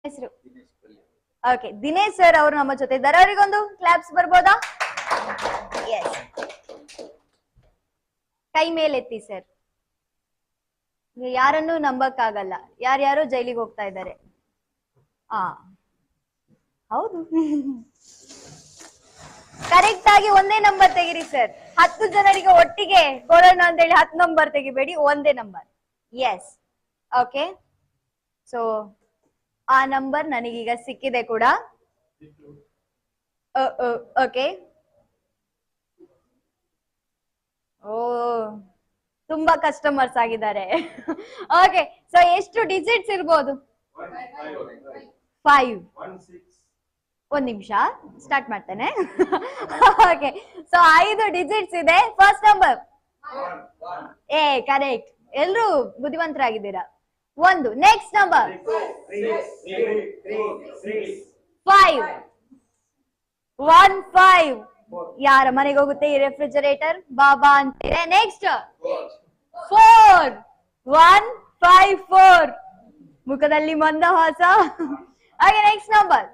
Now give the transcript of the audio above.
ಹೆಸರು okay Dinesh sir ಅವರು ನಮ್ಮ ಜೊತೆ ಇದ್ದಾರೆ. ಅವರಿಗೊಂದು ಕ್ಲಾಪ್ಸ್ ಬರ್ಬೋದಾ? ಎಸ್, ಕೈ ಮೇಲೆತ್ತಿ ಸರ್. ಯಾರನ್ನೂ ನಂಬಕ್ಕಾಗಲ್ಲ, ಯಾರ್ಯಾರು ಜೈಲಿಗೆ ಹೋಗ್ತಾ ಇದ್ದಾರೆ. ಹೌದು ಕರೆಕ್ಟ್ ಆಗಿ ಒಂದೇ ನಂಬರ್ ತೆಗಿರಿ ಸರ್. 10 ಜನರಿಗೆ ಒಟ್ಟಿಗೆ ಕೊಡೋಣ ಅಂತ ಹೇಳಿ 10 ನಂಬರ್ ತೆಗಿಬೇಡಿ, ಒಂದೇ ನಂಬರ್. Yes, okay. ಸೊ ಆ ನಂಬರ್ ನನಗೀಗ ಸಿಕ್ಕಿದೆ ಕೂಡ. ಓಕೆ. ಓ, ತುಂಬಾ ಕಸ್ಟಮರ್ಸ್ ಆಗಿದ್ದಾರೆ. ಓಕೆ, ಸೊ ಎಷ್ಟು ಡಿಜಿಟ್ಸ್ ಇರ್ಬೋದು? 5. ಒಂದ್ ನಿಮಿಷ ಸ್ಟಾರ್ಟ್ ಮಾಡ್ತೇನೆ. ಓಕೆ, ಸೊ 5 ಡಿಜಿಟ್ಸ್ ಇದೆ. ಫಸ್ಟ್ ನಂಬರ್ ಕರೆಕ್ಟ್, ಎಲ್ರು ಬುದ್ಧಿವಂತರಾಗಿದ್ದೀರಾ. 1. Next number 5. 1 5. ಯಾರ ಮನೆಗೆ ಹೋಗುತ್ತೆ ಈ ರೆಫ್ರಿಜರೇಟರ್? ಬಾಬಾ ಅಂತೀರಾ. ನೆಕ್ಸ್ಟ್ 4. 1 5 4. ಮುಖದಲ್ಲಿ ಮಂದಹಾಸ. ಹಾಗೆ ನೆಕ್ಸ್ಟ್ ನಂಬರ್